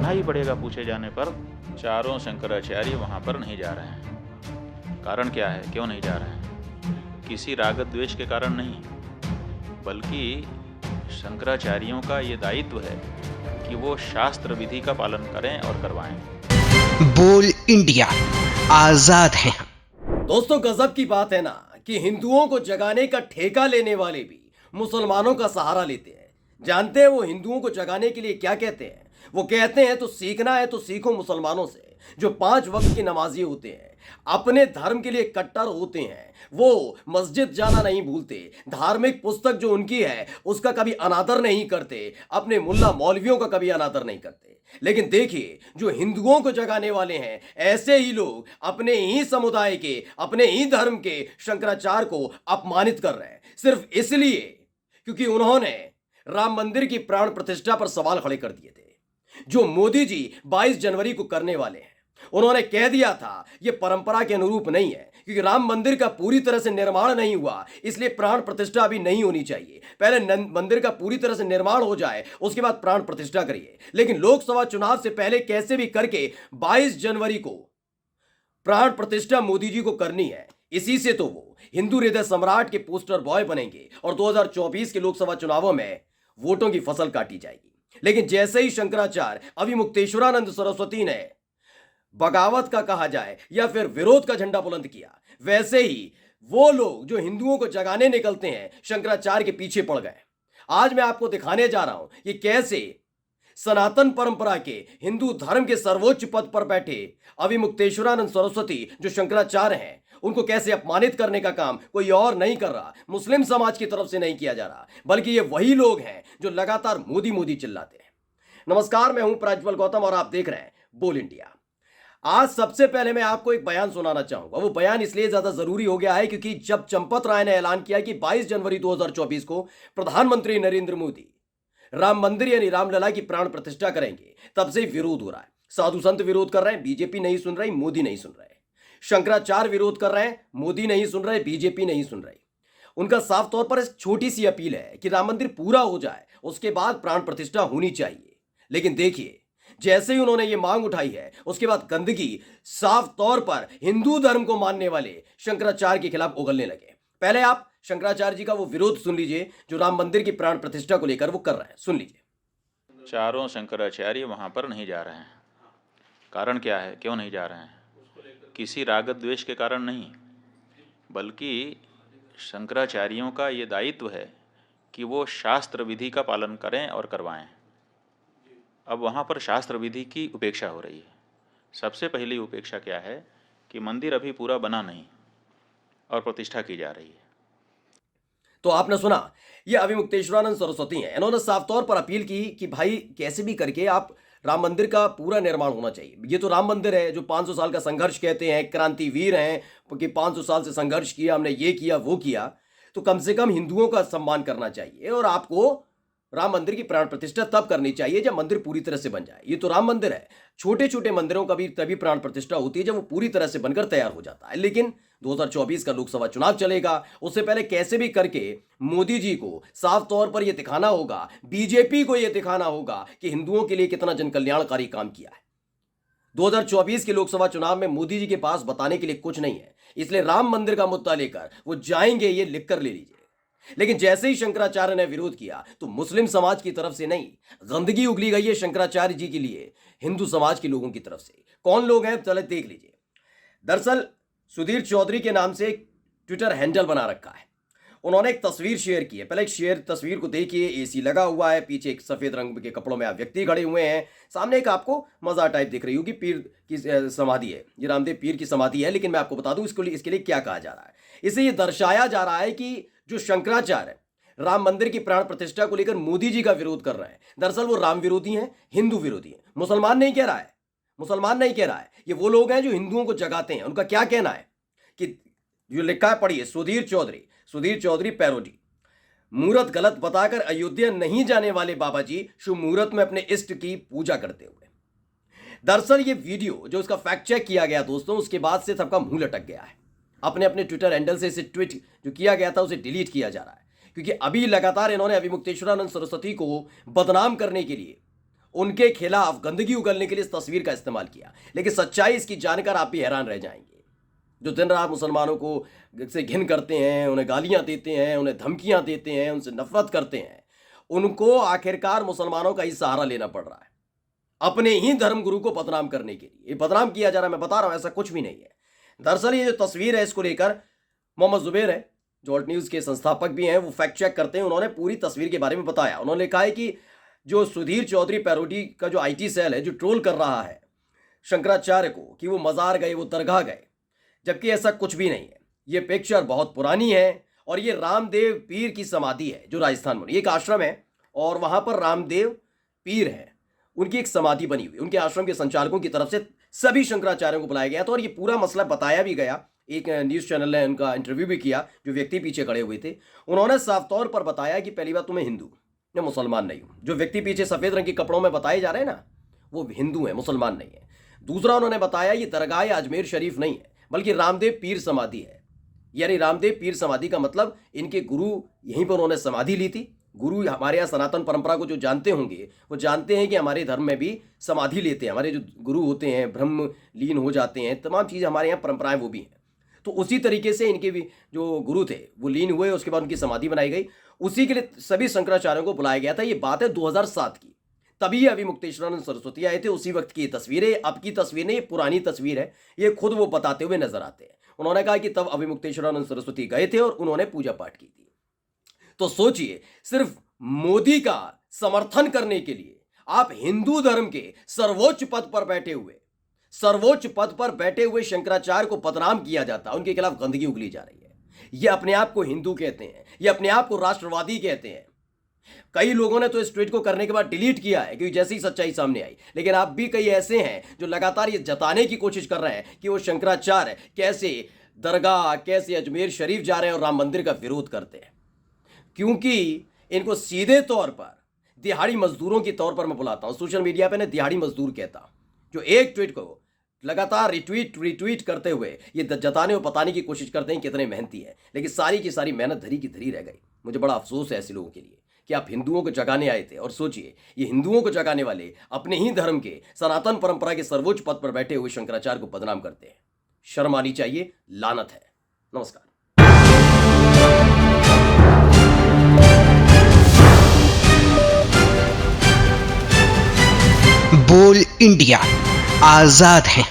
करना ही पड़ेगा पूछे जाने पर। चारों शंकराचार्य वहाँ पर नहीं जा रहे हैं। कारण क्या है, क्यों नहीं जा रहे हैं? किसी राग द्वेष के कारण नहीं, बल्कि शंकराचार्यों का ये दायित्व है कि वो शास्त्र विधि का पालन करें और करवाएं। बोल इंडिया, आजाद है। दोस्तों, गजब की बात है ना कि हिंदुओं को जगाने का ठेका लेने वाले भी मुसलमानों का सहारा लेते हैं। जानते हैं वो हिंदुओं को जगाने के लिए क्या कहते हैं? वो कहते हैं तो सीखना है तो सीखो मुसलमानों से, जो 5 वक्त के नमाजी होते हैं, अपने धर्म के लिए कट्टर होते हैं। वो मस्जिद जाना नहीं भूलते, धार्मिक पुस्तक जो उनकी है उसका कभी अनादर नहीं करते, अपने मुल्ला मौलवियों का कभी अनादर नहीं करते। लेकिन देखिए, जो हिंदुओं को जगाने वाले हैं, ऐसे ही लोग अपने ही समुदाय के, अपने ही धर्म के शंकराचार्य को अपमानित कर रहे हैं, सिर्फ इसलिए क्योंकि उन्होंने राम मंदिर की प्राण प्रतिष्ठा पर सवाल खड़े कर दिए थे, जो मोदी जी 22 जनवरी को करने वाले हैं। उन्होंने कह दिया था यह परंपरा के अनुरूप नहीं है, क्योंकि राम मंदिर का पूरी तरह से निर्माण नहीं हुआ, इसलिए प्राण प्रतिष्ठा अभी नहीं होनी चाहिए। पहले मंदिर का पूरी तरह से निर्माण हो जाए, उसके बाद प्राण प्रतिष्ठा करिए। लेकिन लोकसभा चुनाव से पहले कैसे भी करके 22 जनवरी को प्राण प्रतिष्ठा मोदी जी को करनी है। इसी से तो वो हिंदू हृदय सम्राट के पोस्टर बॉय बनेंगे और 2024 के लोकसभा चुनावों में वोटों की फसल काटी जाएगी। लेकिन जैसे ही शंकराचार्य अभिमुक्तेश्वरानंद सरस्वती ने बगावत का कहा जाए या फिर विरोध का झंडा बुलंद किया, वैसे ही वो लोग जो हिंदुओं को जगाने निकलते हैं शंकराचार्य के पीछे पड़ गए। आज मैं आपको दिखाने जा रहा हूं कि कैसे सनातन परंपरा के हिंदू धर्म के सर्वोच्च पद पर बैठे अभिमुक्तेश्वरानंद सरस्वती जो शंकराचार्य हैं, उनको कैसे अपमानित करने का काम कोई और नहीं कर रहा, मुस्लिम समाज की तरफ से नहीं किया जा रहा, बल्कि ये वही लोग हैं जो लगातार मोदी मोदी चिल्लाते हैं। नमस्कार, मैं हूं प्रज्वल गौतम और आप देख रहे हैं बोल इंडिया। आज सबसे पहले मैं आपको एक बयान सुनाना चाहूंगा। वो बयान इसलिए ज्यादा जरूरी हो गया है क्योंकि जब चंपत राय ने ऐलान किया कि 22 जनवरी 2024 को प्रधानमंत्री नरेंद्र मोदी राम मंदिर यानी रामलला की प्राण प्रतिष्ठा करेंगे, तब से विरोध हो रहा है। साधु संत विरोध कर रहे हैं, बीजेपी नहीं सुन रही, मोदी नहीं सुन रहे। शंकराचार्य विरोध कर रहे हैं, मोदी नहीं सुन रहे, बीजेपी नहीं सुन रही। उनका साफ तौर पर एक छोटी सी अपील है कि राम मंदिर पूरा हो जाए, उसके बाद प्राण प्रतिष्ठा होनी चाहिए। लेकिन देखिए, जैसे ही उन्होंने ये मांग उठाई है, उसके बाद गंदगी साफ तौर पर हिंदू धर्म को मानने वाले शंकराचार्य के खिलाफ उगलने लगे। पहले आप शंकराचार्य जी का वो विरोध सुन लीजिए जो राम मंदिर की प्राण प्रतिष्ठा को लेकर वो कर रहे हैं। सुन लीजिए। चारों शंकराचार्य वहाँ पर नहीं जा रहे हैं। कारण क्या है, क्यों नहीं जा रहे हैं? किसी राग द्वेष के कारण नहीं, बल्कि शंकराचार्यों का ये दायित्व है कि वो शास्त्र विधि का पालन करें और करवाएं। अब वहाँ पर शास्त्र विधि की उपेक्षा हो रही है। सबसे पहली उपेक्षा क्या है कि मंदिर अभी पूरा बना नहीं और प्रतिष्ठा की जा रही है। तो आपने सुना, ये अभिमुक्तेश्वरानंद सरस्वती हैं। इन्होंने साफ तौर पर अपील की कि भाई कैसे भी करके आप राम मंदिर का पूरा निर्माण होना चाहिए। ये तो राम मंदिर है जो 500 साल का संघर्ष कहते हैं, क्रांतिवीर हैं कि 500 साल से संघर्ष किया, हमने ये किया वो किया, तो कम से कम हिंदुओं का सम्मान करना चाहिए और आपको राम मंदिर की प्राण प्रतिष्ठा तब करनी चाहिए जब मंदिर पूरी तरह से बन जाए। ये तो राम मंदिर है, छोटे छोटे मंदिरों का भी तभी प्राण प्रतिष्ठा होती है जब वो पूरी तरह से बनकर तैयार हो जाता है। लेकिन 2024 का लोकसभा चुनाव चलेगा, उससे पहले कैसे भी करके मोदी जी को साफ तौर पर यह दिखाना होगा, बीजेपी को यह दिखाना होगा कि हिंदुओं के लिए कितना जनकल्याणकारी काम किया है। 2024 के लोकसभा चुनाव में मोदी जी के पास बताने के लिए कुछ नहीं है, इसलिए राम मंदिर का मुद्दा लेकर वो जाएंगे, ये लिखकर ले लीजिए। लेकिन जैसे ही शंकराचार्य ने विरोध किया तो मुस्लिम समाज की तरफ से नहीं, गंदगी उगली गई है शंकराचार्य जी के लिए हिंदू समाज के लोगों की तरफ से। कौन लोग हैं, चले देख लीजिए। दरअसल सुधीर चौधरी के नाम से एक ट्विटर हैंडल बना रखा है। उन्होंने एक तस्वीर शेयर की है। पहले एक तस्वीर को देखिए। एसी लगा हुआ है, पीछे एक सफेद रंग के कपड़ों में आप व्यक्ति खड़े हुए हैं, सामने एक आपको मजार टाइप दिख रही होगी, पीर की समाधि है, ये रामदेव पीर की समाधि है। लेकिन मैं आपको बता दूं इसके लिए क्या कहा जा रहा है। इसे ये दर्शाया जा रहा है कि जो शंकराचार्य राम मंदिर की प्राण प्रतिष्ठा को लेकर मोदी जी का विरोध कर रहे हैं, दरअसल वो राम विरोधी हैं, हिंदू विरोधी हैं। मुसलमान नहीं कह रहा है, मुसलमान नहीं कह रहा है, ये वो लोग हैं जो हिंदुओं को जगाते हैं। उनका क्या कहना है कि जो लिखा है, पढ़िए। सुधीर चौधरी पैरोडी। मुहूर्त गलत बताकर अयोध्या नहीं जाने वाले बाबा जी शुभ मुहूर्त में अपने इष्ट की पूजा करते हुए। दरअसल ये वीडियो जो उसका फैक्ट चेक किया गया दोस्तों, उसके बाद से सबका मुंह लटक गया है। अपने अपने ट्विटर हैंडल से इसे ट्वीट जो किया गया था उसे डिलीट किया जा रहा है, क्योंकि अभी लगातार इन्होंने अभिमुक्तेश्वरानंद सरस्वती को बदनाम करने के लिए उनके खिलाफ गंदगी उगलने के लिए इस तस्वीर का इस्तेमाल किया। लेकिन सच्चाई इसकी जानकर आप भी हैरान रह जाएंगे। जो दिन रात मुसलमानों को से घिन करते हैं, उन्हें गालियां देते हैं, उन्हें धमकियां देते हैं, उनसे नफरत करते हैं, उनको आखिरकार मुसलमानों का ही सहारा लेना पड़ रहा है अपने ही धर्मगुरु को बदनाम करने के लिए। ये बदनाम किया जा रहा है, मैं बता रहा हूं, ऐसा कुछ भी नहीं है। दरअसल ये जो तस्वीर है, इसको लेकर मोहम्मद जुबैर है, जो ऑल्ट न्यूज़ के संस्थापक भी हैं, वो फैक्ट चेक करते हैं। उन्होंने पूरी तस्वीर के बारे में बताया। उन्होंने कहा है कि जो सुधीर चौधरी पैरोडी का जो IT सेल है, जो ट्रोल कर रहा है शंकराचार्य को कि वो मज़ार गए, वो दरगाह गए, जबकि ऐसा कुछ भी नहीं है। ये पिक्चर बहुत पुरानी है और ये रामदेव पीर की समाधि है जो राजस्थान में, एक आश्रम है और वहाँ पर रामदेव पीर है, उनकी एक समाधि बनी हुई। उनके आश्रम के संचालकों की तरफ से सभी शंकराचार्यों को बुलाया गया था और ये पूरा मसला बताया भी गया। एक न्यूज़ चैनल ने उनका इंटरव्यू भी किया, जो व्यक्ति पीछे खड़े हुए थे। उन्होंने साफ तौर पर बताया कि पहली बात, तुम्हें हिंदू, मैं मुसलमान नहीं हूँ। जो व्यक्ति पीछे सफ़ेद रंग के कपड़ों में बताए जा रहे हैं ना, वो हिंदू हैं, मुसलमान नहीं है। दूसरा, उन्होंने बताया ये दरगाह या अजमेर शरीफ नहीं है, बल्कि रामदेव पीर समाधि है। यानी रामदेव पीर समाधि का मतलब इनके गुरु यहीं पर उन्होंने समाधि ली थी। गुरु हमारे यहाँ सनातन परंपरा को जो जानते होंगे, वो जानते हैं कि हमारे धर्म में भी समाधि लेते हैं। हमारे जो गुरु होते हैं ब्रह्म लीन हो जाते हैं, तमाम चीज़ें हमारे यहाँ परंपराएं वो भी हैं। तो उसी तरीके से इनके भी जो गुरु थे वो लीन हुए, उसके बाद उनकी समाधि बनाई गई। उसी के लिए सभी शंकराचार्यों को बुलाया गया था। ये बात है 2007 की। तभी अभी मुक्तेश्वरानंद सरस्वती आए थे। उसी वक्त की तस्वीरें, अब की तस्वीर नहीं, ये पुरानी तस्वीर है। ये खुद वो बताते हुए नजर आते हैं। उन्होंने कहा कि तब अभी मुक्तेश्वरानंद सरस्वती गए थे और उन्होंने पूजा पाठ की थी। तो सोचिए, सिर्फ मोदी का समर्थन करने के लिए आप हिंदू धर्म के सर्वोच्च पद पर बैठे हुए शंकराचार्य को बदनाम किया जाता, उनके खिलाफ गंदगी उगली जा रही है। ये अपने आप को हिंदू कहते हैं, ये अपने आप को राष्ट्रवादी कहते हैं। कई लोगों ने तो इस ट्वीट को करने के बाद डिलीट किया है, क्योंकि जैसी सच्चाई सामने आई। लेकिन आप भी कई ऐसे हैं जो लगातार ये जताने की कोशिश कर रहे हैं कि वो शंकराचार्य कैसे दरगाह, कैसे अजमेर शरीफ जा रहे हैं और राम मंदिर का विरोध करते हैं। क्योंकि इनको सीधे तौर पर दिहाड़ी मजदूरों के तौर पर मैं बुलाता हूं। सोशल मीडिया पे ना दिहाड़ी मजदूर कहता, जो एक ट्वीट को लगातार रिट्वीट करते हुए ये जताने और बताने की कोशिश करते हैं कितने मेहनती है। लेकिन सारी की सारी मेहनत धरी की धरी रह गई। मुझे बड़ा अफसोस है ऐसे लोगों के लिए कि आप हिंदुओं को जगाने आए थे, और सोचिए, ये हिंदुओं को जगाने वाले अपने ही धर्म के सनातन परंपरा के सर्वोच्च पद पर बैठे हुए शंकराचार्य को बदनाम करते हैं। शर्म आनी चाहिए, लानत है। नमस्कार। बोल इंडिया, आजाद हैं।